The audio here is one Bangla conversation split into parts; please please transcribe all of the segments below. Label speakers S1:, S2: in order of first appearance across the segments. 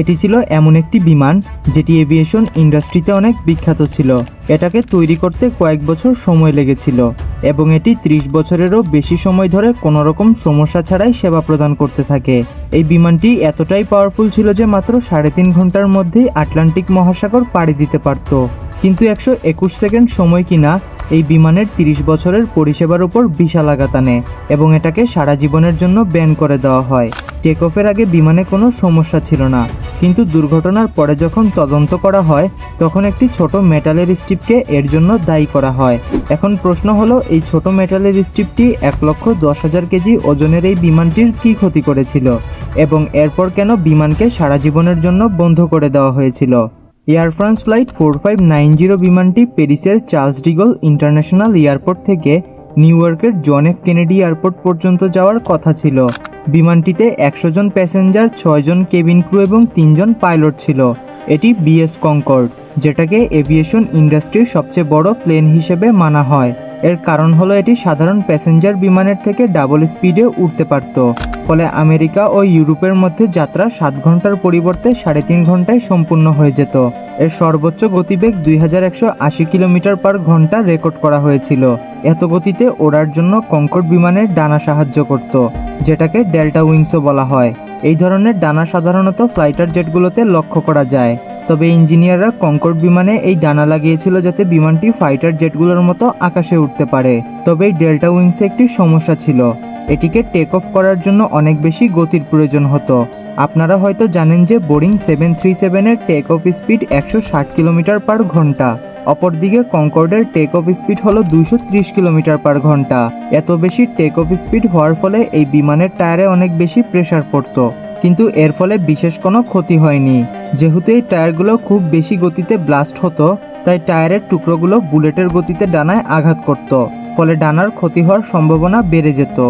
S1: এটি ছিল এমন একটি বিমান যেটি এভিয়েশন ইন্ডাস্ট্রিতে অনেক বিখ্যাত ছিল। এটাকে তৈরি করতে কয়েক বছর সময় লেগেছিল এবং এটি 30 বছরেরও বেশি সময় ধরে কোনো রকম সমস্যা ছাড়াই সেবা প্রদান করতে থাকে। এই বিমানটি এতটাই পাওয়ারফুল ছিল যে মাত্র 3.5 ঘন্টার মধ্যেই আটলান্টিক মহাসাগর পাড়ি দিতে পারত। কিন্তু 121 সেকেন্ড সময় কিনা এই বিমানের 30 বছরের পরিষেবার উপর বিশাল আঘাত আনে এবং এটাকে সারা জীবনের জন্য ব্যান করে দেওয়া হয়। টেক অফের আগে বিমানে কোনো সমস্যা ছিল না, কিন্তু দুর্ঘটনার পরে যখন তদন্ত করা হয় তখন একটি ছোট মেটালের স্ট্রিপকে এর জন্য দায়ী করা হয়। এখন প্রশ্ন হলো, এই ছোট মেটালের স্ট্রিপটি 1,10,000 কেজি ওজনের এই বিমানটির কী ক্ষতি করেছিল এবং এরপর কেন বিমানকে সারা জীবনের জন্য বন্ধ করে দেওয়া হয়েছিল। এয়ার ফ্রান্স ফ্লাইট 4590 বিমানটি প্যারিসের চার্লস ডিগল ইন্টারন্যাশনাল এয়ারপোর্ট থেকে নিউ ইয়র্কের জন এফ কেনেডি এয়ারপোর্ট পর্যন্ত যাওয়ার কথা ছিল। বিমানটিতে 100 জন প্যাসেঞ্জার, 6 জন কেবিন ক্রু এবং 3 জন পাইলট ছিল। এটি বিএস কনকর্ড, যেটাকে এভিয়েশন ইন্ডাস্ট্রির সবচেয়ে বড় প্লেন হিসেবে মানা হয়। এর কারণ হলো এটি সাধারণ প্যাসেঞ্জার বিমানের থেকে ডাবল স্পিডে উড়তে পারত, ফলে আমেরিকা ও ইউরোপের মধ্যে যাত্রা 7 ঘন্টার পরিবর্তে 3.5 ঘন্টায় সম্পূর্ণ হয়ে যেত। এর সর্বোচ্চ গতিবেগ 2180 কিলোমিটার পার ঘন্টা রেকর্ড করা হয়েছিল। এত গতিতে ওড়ার জন্য কনকর্ড বিমানের ডানা সাহায্য করত, যেটাকে ডেল্টা উইংসও বলা হয়। এই ধরনের ডানা সাধারণত ফ্লাইটার জেটগুলোতে লক্ষ্য করা যায়, তবে ইঞ্জিনিয়াররা কনকর্ড বিমানে এই ডানা লাগিয়েছিল যাতে বিমানটি ফাইটার জেটগুলোর মতো আকাশে উঠতে পারে। তবে এই ডেল্টা উইংসে একটি সমস্যা ছিল, এটিকে টেক অফ করার জন্য অনেক বেশি গতির প্রয়োজন হতো। আপনারা হয়তো জানেন যে বোয়িং 737-এর take off speed 160 kilometre per ঘন্টা, অপরদিকে কনকর্ডের টেক অফ স্পিড হলো 230 কিলোমিটার পার ঘন্টা। এত বেশি টেক অফ স্পিড হওয়ার ফলে এই বিমানের টায়ারে অনেক বেশি প্রেসার পড়তো, কিন্তু এর ফলে বিশেষ কোনো ক্ষতি হয়নি। যেহেতু এই টায়ারগুলো খুব বেশি গতিতে ব্লাস্ট হতো, তাই টায়ারের টুকরোগুলো বুলেটের গতিতে ডানায় আঘাত করত, ফলে ডানার ক্ষতি হওয়ার সম্ভাবনা বেড়ে যেত।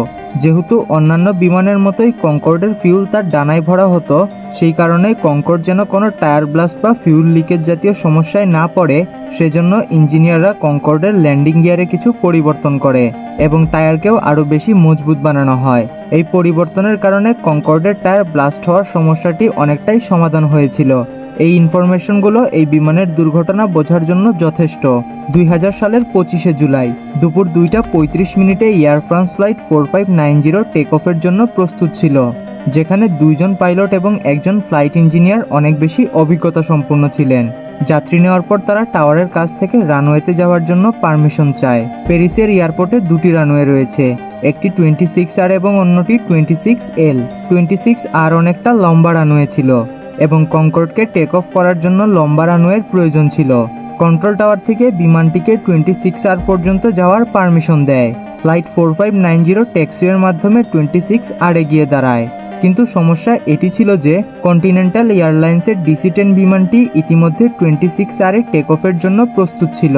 S1: যেহেতু অন্যান্য বিমানের মতোই কনকর্ডের ফিউল তার ডানায় ভরা হতো, সেই কারণে কনকর্ড যেন কোনো টায়ার ব্লাস্ট বা ফিউল লিকেজ জাতীয় সমস্যায় না পড়ে, সেজন্য ইঞ্জিনিয়াররা কনকর্ডের ল্যান্ডিং গিয়ারে কিছু পরিবর্তন করে এবং টায়ারকেও আরও বেশি মজবুত বানানো হয়। এই পরিবর্তনের কারণে কনকর্ডের টায়ার ব্লাস্ট হওয়ার সমস্যাটি অনেকটাই সমাধান হয়েছিল। এই ইনফরমেশনগুলো এই বিমানের দুর্ঘটনা বোঝার জন্য যথেষ্ট। 2000 সালের 25শে জুলাই দুপুর 2:35 মিনিটে এয়ার ফ্রান্স ফ্লাইট 4590 টেক অফের জন্য প্রস্তুত ছিল, যেখানে 2 জন পাইলট এবং 1 জন ফ্লাইট ইঞ্জিনিয়ার অনেক বেশি অভিজ্ঞতা সম্পন্ন ছিলেন। যাত্রী নেওয়ার পর তারা টাওয়ারের কাছ থেকে রানওয়েতে যাওয়ার জন্য পারমিশন চায়। প্যারিসের এয়ারপোর্টে 2টি রানওয়ে রয়েছে, একটি 26R এবং অন্যটি 26L। 26R অনেকটা লম্বা রানওয়ে ছিল এবং কনকর্ডকে টেক অফ করার জন্য লম্বা রানওয়ের প্রয়োজন ছিল। কন্ট্রোল টাওয়ার থেকে বিমানটিকে 26R পর্যন্ত যাওয়ার পারমিশন দেয়। ফ্লাইট 4590 ট্যাক্সিওয়ের মাধ্যমে 26R-এ গিয়ে দাঁড়ায়, কিন্তু সমস্যা এটি ছিল যে কন্টিনেন্টাল এয়ারলাইন্সের DC-10 বিমানটি ইতিমধ্যে 26R-এ টেক অফের জন্য প্রস্তুত ছিল।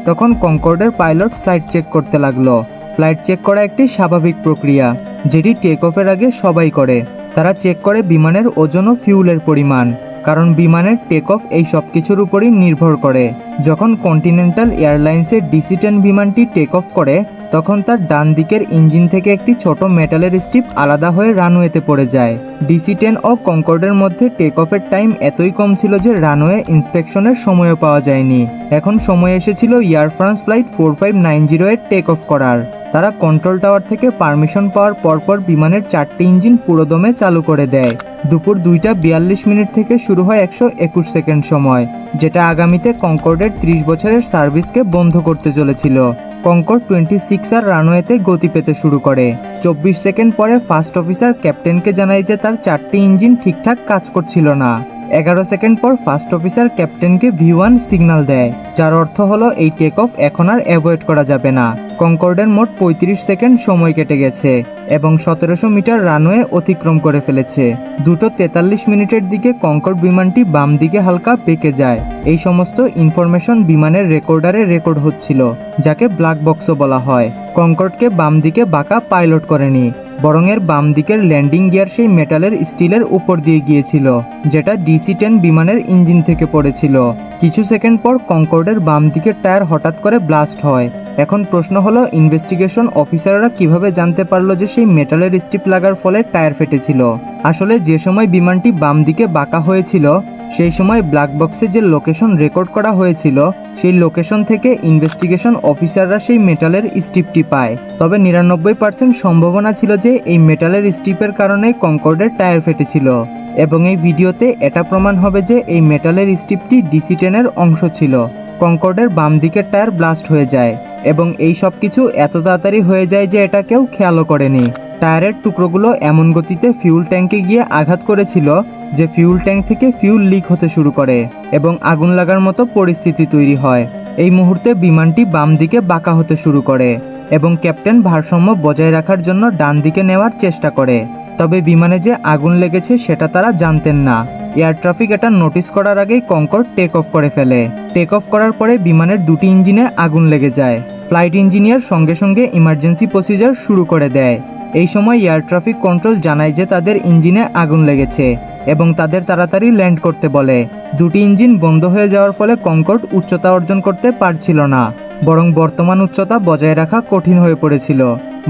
S1: তখন কনকর্ডের পাইলট ফ্লাইট চেক করতে লাগলো। ফ্লাইট চেক করা একটি স্বাভাবিক প্রক্রিয়া, যেটি টেক অফের আগে সবাই করে। তারা চেক করে বিমানের ওজন ও ফিউলের পরিমাণ, কারণ বিমানের টেক অফ এই সব কিছুর উপরই নির্ভর করে। যখন কন্টিনেন্টাল এয়ারলাইন্সের DC-10 বিমানটি টেক অফ করে, তখন তার ডান দিকের ইঞ্জিন থেকে একটি ছোট মেটালের স্ট্রিপ আলাদা হয়ে রানওয়েতে পড়ে যায়। DC-10 ও কনকর্ডের মধ্যে টেক অফের টাইম এতই কম ছিল যে রানওয়ে ইন্সপেকশনের সময়ও পাওয়া যায়নি। এখন সময় এসেছিল এয়ার ফ্রান্স ফ্লাইট 4590-এর টেক অফ করার। তারা কন্ট্রোল টাওয়ার থেকে পারমিশন পাওয়ার পরপর বিমানের 4টি ইঞ্জিন পুরোদমে চালু করে দেয়। দুপুর 2:42 মিনিট থেকে শুরু হয় 121 সেকেন্ড সময়, যেটা আগামীতে কনকর্ডের 30 বছরের সার্ভিসকে বন্ধ করতে চলেছিল। কনকর্ড 26R রানওয়েতে গতি পেতে শুরু করে। 24 সেকেন্ড পরে ফার্স্ট অফিসার ক্যাপ্টেনকে জানায় যে তার 4টি ইঞ্জিন ঠিকঠাক কাজ করছিল না। 11 সেকেন্ড পর ফার্স্ট অফিসার ক্যাপ্টেনকে V1 সিগন্যাল দেয়, যার অর্থ হলো এই টেক অফ এখন আর অ্যাভয়েড করা যাবে না। কনকর্ডের মোট 35 সেকেন্ড সময় কেটে গেছে এবং 1700 মিটার রানওয়ে অতিক্রম করে ফেলেছে। 2:43 মিনিটের দিকে কনকর্ড বিমানটি বাম দিকে হালকা বেঁকে যায়। এই সমস্ত ইনফরমেশন বিমানের রেকর্ডারে রেকর্ড হচ্ছিল, যাকে ব্ল্যাক বক্সও বলা হয়। কনকর্ডকে বাম দিকে বাঁকা পাইলট করেনি, বরং এর বাম দিকের ল্যান্ডিং গিয়ার সেই মেটালের স্টিলের উপর দিয়ে গিয়েছিল, যেটা DC-10 বিমানের ইঞ্জিন থেকে পড়েছিল। কিছু সেকেন্ড পর কনকর্ডের বাম দিকের টায়ার হঠাৎ করে ব্লাস্ট হয় এখন প্রশ্ন হলো, ইনভেস্টিগেশন অফিসাররা কিভাবে জানতে পারলো যে সেই মেটালের স্ট্রিপ লাগার ফলে টায়ার ফেটেছিল? আসলে যে সময় বিমানটি বাম দিকে বাঁকা হয়েছিল সেই সময় ব্ল্যাক বক্সে যে লোকেশন রেকর্ড করা হয়েছিল সেই লোকেশন থেকে ইনভেস্টিগেশন অফিসাররা সেই মেটালের স্ট্রিপটি পায়। তবে 99% সম্ভাবনা ছিল যে এই মেটালের স্ট্রিপের কারণে কনকর্ডের টায়ার ফেটেছিল, এবং এই ভিডিওতে এটা প্রমাণ হবে যে এই মেটালের স্ট্রিপটি DC-10-এর অংশ ছিল। কনকর্ডের বাম দিকের টায়ার ব্লাস্ট হয়ে যায় এবং এই সব কিছু এত তাড়াতাড়ি হয়ে যায় যে এটা কেউ খেয়ালও করেনি। টায়ারের টুকরোগুলো এমন গতিতে ফিউল ট্যাঙ্কে গিয়ে আঘাত করেছিল যে ফিউল ট্যাঙ্ক থেকে ফিউল লিক হতে শুরু করে এবং আগুন লাগার মতো পরিস্থিতি তৈরি হয়। এই মুহূর্তে বিমানটি বাম দিকে বাঁকা হতে শুরু করে এবং ক্যাপ্টেন ভারসাম্য বজায় রাখার জন্য ডান দিকে নেওয়ার চেষ্টা করে। তবে বিমানে যে আগুন লেগেছে সেটা তারা জানতেন না। এয়ার ট্রাফিক এটা নোটিস করার আগেই কনকর্ড টেক অফ করে ফেলে। টেক অফ করার পরে বিমানের দুটি ইঞ্জিনে আগুন লেগে যায়। ফ্লাইট ইঞ্জিনিয়ার সঙ্গে সঙ্গে ইমার্জেন্সি প্রসিজার শুরু করে দেয়। এই সময় এয়ার ট্রাফিক কন্ট্রোল জানায় যে তাদের ইঞ্জিনে আগুন লেগেছে এবং তাদের তাড়াতাড়ি ল্যান্ড করতে বলে। দুটি ইঞ্জিন বন্ধ হয়ে যাওয়ার ফলে কনকর্ড উচ্চতা অর্জন করতে পারছিল না, বরং বর্তমান উচ্চতা বজায় রাখা কঠিন হয়ে পড়েছিল।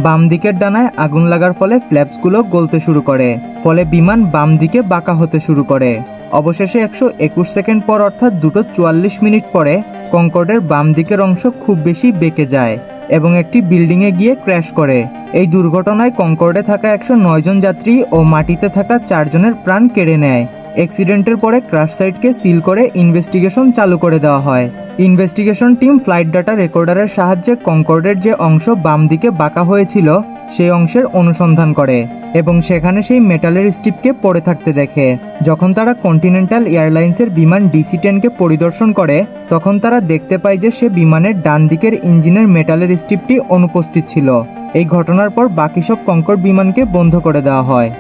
S1: বাম দিকের ডানায় আগুন লাগার ফলে ফ্ল্যাপসগুলো গলতে শুরু করে, ফলে বিমান বাম দিকে বাঁকা হতে শুরু করে। অবশেষে 121 সেকেন্ড পর অর্থাৎ 2:44 মিনিট পরে কনকর্ডের বাম দিকের অংশ খুব বেশি বেঁকে যায় এবং একটি বিল্ডিংয়ে গিয়ে ক্র্যাশ করে। এই দুর্ঘটনায় কনকর্ডে থাকা 109 জন যাত্রী ও মাটিতে থাকা 4 জনের প্রাণ কেড়ে নেয়। অ্যাক্সিডেন্টের পরে ক্র্যাশ সাইটকে সিল করে ইনভেস্টিগেশন চালু করে দেওয়া হয়। ইনভেস্টিগেশন টিম ফ্লাইট ডাটা রেকর্ডারের সাহায্যে কনকর্ডের যে অংশ বাম দিকে বাঁকা হয়েছিল সেই অংশের অনুসন্ধান করে এবং সেখানে সেই মেটালের স্ট্রিপকে পড়ে থাকতে দেখে। যখন তারা কন্টিনেন্টাল এয়ারলাইন্সের বিমান DC-10কে পরিদর্শন করে তখন তারা দেখতে পায় যে সে বিমানের ডান দিকের ইঞ্জিনের মেটালের স্ট্রিপটি অনুপস্থিত ছিল। এই ঘটনার পর বাকি সব কনকর্ড বিমানকে বন্ধ করে দেওয়া হয়।